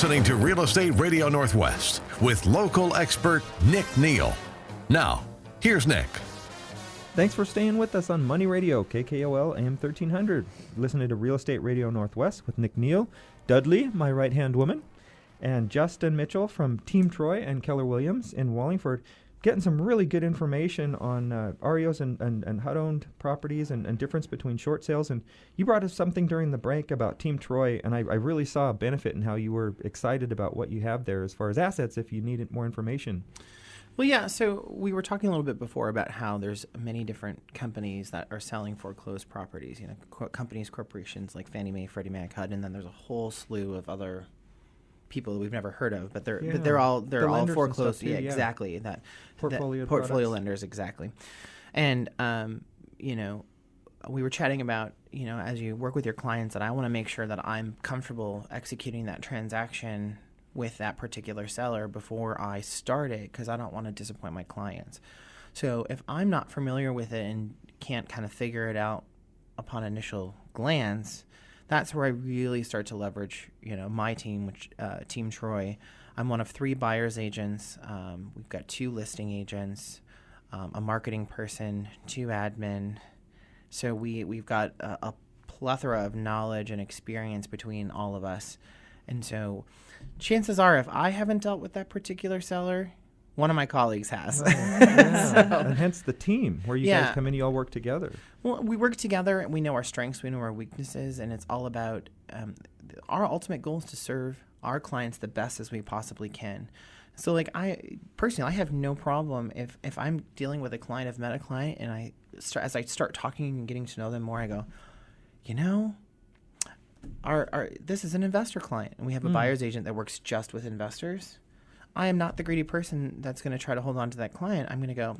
listening to Real Estate Radio Northwest with local expert Nick Neal. Now, here's Nick. Thanks for staying with us on Money Radio, KKOL AM 1300. Listening to Real Estate Radio Northwest with Nick Neal, Dudley, my right-hand woman, and Justin Mitchell from Team Troy and Keller Williams in Wallingford, getting some really good information on REOs and HUD-owned properties and difference between short sales. And you brought us something during the break about Team Troy, and I really saw a benefit in how you were excited about what you have there as far as assets if you needed more information. Well, yeah, so we were talking a little bit before about how there's many different companies that are selling foreclosed properties, companies, corporations like Fannie Mae, Freddie Mac, HUD, and then there's a whole slew of other people that we've never heard of, but they're all foreclosed. Yeah, exactly. That portfolio lenders, exactly. And we were chatting about, as you work with your clients, that I want to make sure that I'm comfortable executing that transaction with that particular seller before I start it, because I don't want to disappoint my clients. So if I'm not familiar with it and can't kind of figure it out upon initial glance, that's where I really start to leverage, my team, which Team Troy. I'm one of 3 buyer's agents. We've got 2 listing agents, a marketing person, 2 admin. So we've got a plethora of knowledge and experience between all of us. And so chances are, if I haven't dealt with that particular seller, one of my colleagues has. And hence the team, where you guys come in, you all work together. Well, we work together, and we know our strengths, we know our weaknesses, and it's all about our ultimate goal is to serve our clients the best as we possibly can. So, I have no problem if I'm dealing with a client, I've met a client, and as I start talking and getting to know them more, I go, this is an investor client, and we have a buyer's agent that works just with investors. I am not the greedy person that's going to try to hold on to that client. I'm going to go,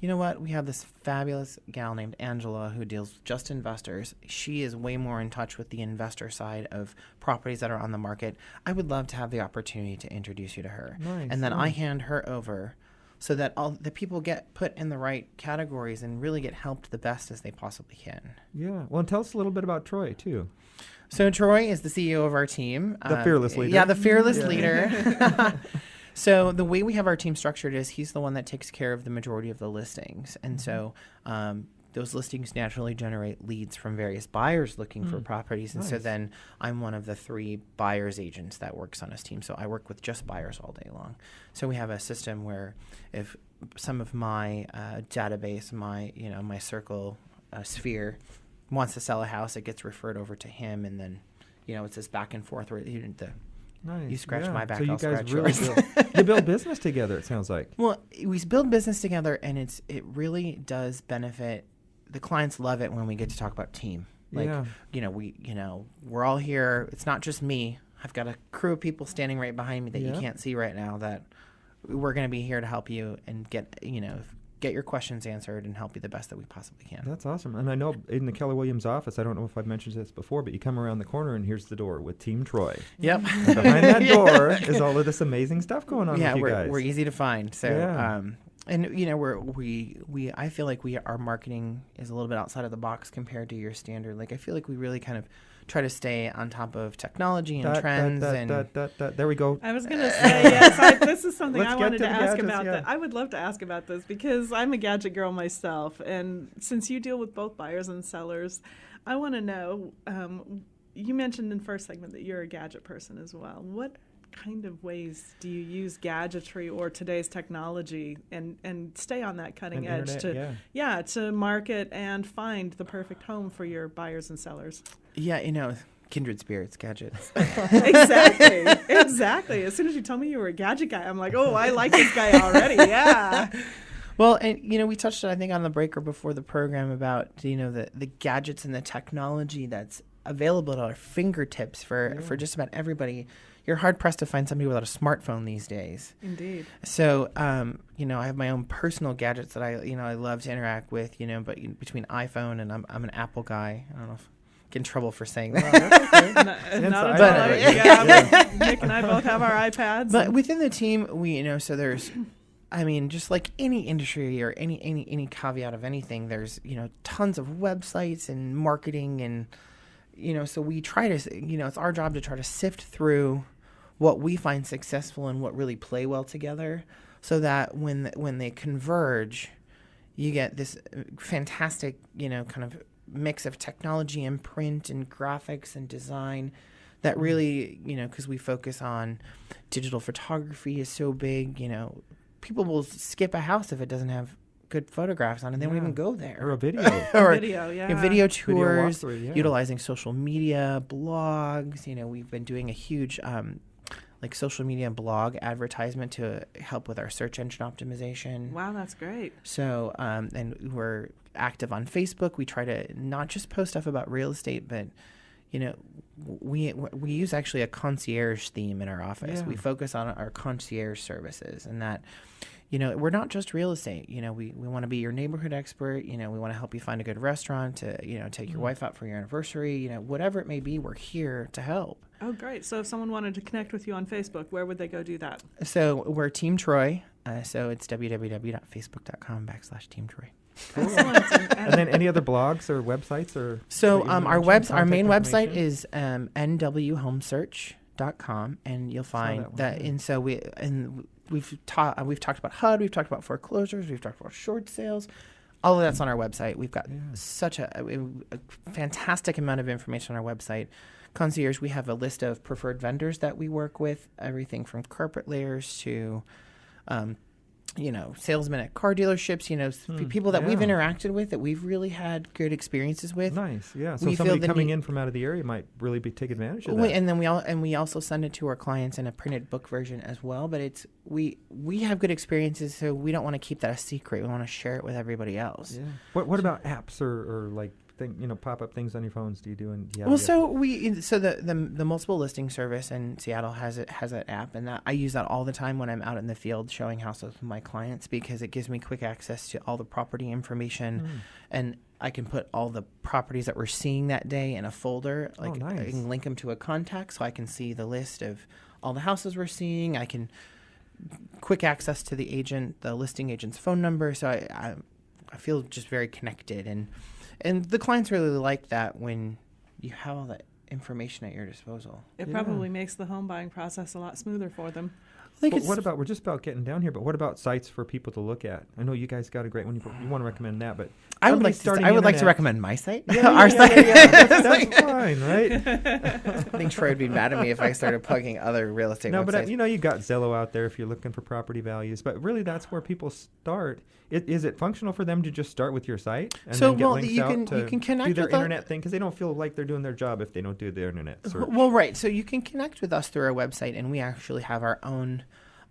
you know what? We have this fabulous gal named Angela who deals just investors. She is way more in touch with the investor side of properties that are on the market. I would love to have the opportunity to introduce you to her. Nice, and then I hand her over so that all the people get put in the right categories and really get helped the best as they possibly can. Yeah. Well, and tell us a little bit about Troy, too. So Troy is the CEO of our team. The fearless leader. Yeah, the fearless leader. So the way we have our team structured is he's the one that takes care of the majority of the listings. And so those listings naturally generate leads from various buyers looking for properties. And so then I'm one of the 3 buyer's agents that works on his team. So I work with just buyers all day long. So we have a system where if some of my database, my circle sphere wants to sell a house, it gets referred over to him. And then, it's this back and forth where you scratch my back, I'll scratch yours. So you guys really you build business together, it sounds like. Well, we build business together, and it really does benefit. The clients love it when we get to talk about team. We're all here. It's not just me. I've got a crew of people standing right behind me that you can't see right now, that we're going to be here to help you and get your questions answered and help you the best that we possibly can. That's awesome. And I know in the Keller Williams office, I don't know if I've mentioned this before, but you come around the corner and here's the door with Team Troy. Yep. And behind that door is all of this amazing stuff going on with you guys. We're easy to find. So, and I feel like our marketing is a little bit outside of the box compared to your standard. I feel like we really kind of try to stay on top of technology and trends. There we go. I was going to say, yes, this is something I wanted to ask gadgets, about. I would love to ask about this because I'm a gadget girl myself. And since you deal with both buyers and sellers, I want to know, you mentioned in the first segment that you're a gadget person as well. What kind of ways do you use gadgetry or today's technology and stay on that cutting edge to market and find the perfect home for your buyers and sellers? Yeah, kindred spirits, gadgets. Exactly. As soon as you told me you were a gadget guy, I'm like, oh, I like this guy already. Yeah. Well, and we touched, I think, on the break or before the program about the gadgets and the technology that's available at our fingertips for just about everybody. You're hard-pressed to find somebody without a smartphone these days. Indeed. So, I have my own personal gadgets that I love to interact with, but between iPhone and I'm an Apple guy. I don't know if I get in trouble for saying that. Not at all. Nick and I both have our iPads. But within the team, so there's, just like any industry or any caveat of anything, there's, tons of websites and marketing and, so we try to, it's our job to try to sift through what we find successful and what really play well together, so that when they converge, you get this fantastic, kind of mix of technology and print and graphics and design that really, because we focus on digital photography is so big, people will skip a house if it doesn't have good photographs on it. They won't even go there. Or a video. Or video tours, walkthrough, utilizing social media, blogs. We've been doing a huge social media blog advertisement to help with our search engine optimization. Wow, that's great. So, and we're active on Facebook. We try to not just post stuff about real estate, but we use actually a concierge theme in our office. Yeah. We focus on our concierge services, and that, we're not just real estate. We want to be your neighborhood expert. We want to help you find a good restaurant to, take your wife out for your anniversary. Whatever it may be, we're here to help. Oh, great. So if someone wanted to connect with you on Facebook, where would they go do that? So we're Team Troy. So it's www.facebook.com/Team Troy. Excellent. And then any other blogs or websites or? So that you our mentioned, main contact website information? is nwhomesearch.com, and you'll find that. And so we've talked about HUD, we've talked about foreclosures, we've talked about short sales. All of that's on our website. We've got such a fantastic amount of information on our website. Concierge, we have a list of preferred vendors that we work with, everything from carpet layers to salesmen at car dealerships, people that we've interacted with that we've really had good experiences with. Nice, yeah. So We somebody feel the coming need- in from out of the area might really take advantage of Well, that. and then we also send it to our clients in a printed book version as well. But it's we have good experiences, so we don't want to keep that a secret. We want to share it with everybody else. Yeah. What about apps or like pop-up things on your phones? Do you do? The multiple listing service in Seattle has an app, and that I use that all the time when I'm out in the field showing houses with my clients, because it gives me quick access to all the property information, and I can put all the properties that we're seeing that day in a folder. Nice. I can link them to a contact, so I can see the list of all the houses we're seeing. I can quick access to the listing agent's phone number, so I feel just very connected, and the clients really like that when you have all that information at your disposal. It probably makes the home buying process a lot smoother for them. What about, we're just about getting down here, but what about sites for people to look at? I know you guys got a great one. You want to recommend that, but I would like to recommend my site. Our site. That's fine, right? I think Troy would be mad at me if I started plugging other real estate websites. But you got Zillow out there if you're looking for property values. But really, that's where people start. Is it functional for them to just start with your site and then get links you out to can connect do their with internet thing? Because they don't feel like they're doing their job if they don't do their internet search. Well, right. So you can connect with us through our website, and we actually have our own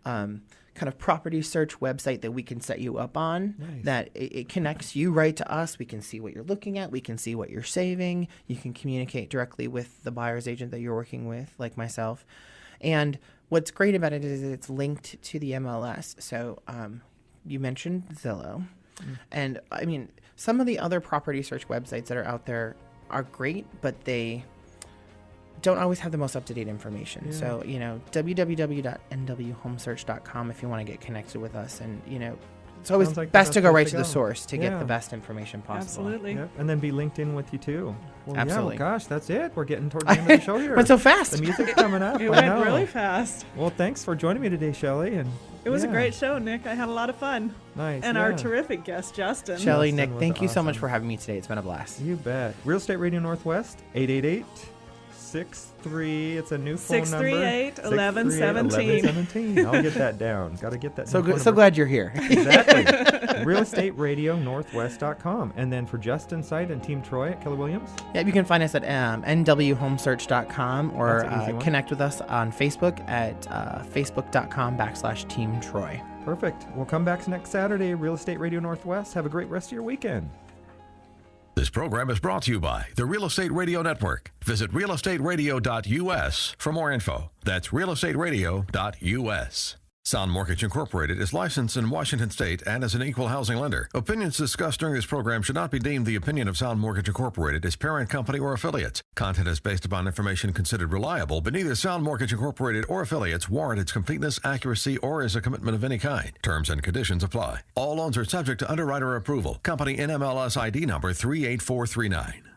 kind of property search website that we can set you up on. Nice. That it connects you right to us. We can see what you're looking at. We can see what you're saving. You can communicate directly with the buyer's agent that you're working with, like myself. And what's great about it is it's linked to the MLS. So you mentioned Zillow. And I mean, some of the other property search websites that are out there are great, but they don't always have the most up-to-date information. Yeah. So, www.nwhomesearch.com if you want to get connected with us. And, it's always like best to go right to go. the source to get Yeah. the best information possible. Absolutely. Yep. And then be linked in with you too. Well, Absolutely. Yeah, well, gosh, that's it. We're getting toward the end of the show here. Went so fast. The music's coming up. It I went know. really fast. Well, thanks for joining me today, Shelley. And It was a great show, Nick. I had a lot of fun. Nice. And yeah. our terrific guest, Justin. Shelley, Justin Nick, was thank you so much awesome. for having me today. It's been a blast. You bet. Real Estate Radio Northwest, 888-63. It's a new phone number. 638-1117. 1117. I'll get that down. Got to get that. So new phone good. So number. glad you're here. Exactly. RealEstateRadioNorthwest.com. And then for Justin's site and Team Troy at Keller Williams. Yeah, you can find us at nwhomesearch.com or That's an easy one. connect with us on Facebook at facebook.com/Team Troy. Perfect. We'll come back next Saturday. Real Estate Radio Northwest. Have a great rest of your weekend. This program is brought to you by the Real Estate Radio Network. Visit realestateradio.us for more info. That's realestateradio.us. Sound Mortgage Incorporated is licensed in Washington State and is an equal housing lender. Opinions discussed during this program should not be deemed the opinion of Sound Mortgage Incorporated, its parent company, or affiliates. Content is based upon information considered reliable, but neither Sound Mortgage Incorporated or affiliates warrant its completeness, accuracy, or is a commitment of any kind. Terms and conditions apply. All loans are subject to underwriter approval. Company NMLS ID number 38439.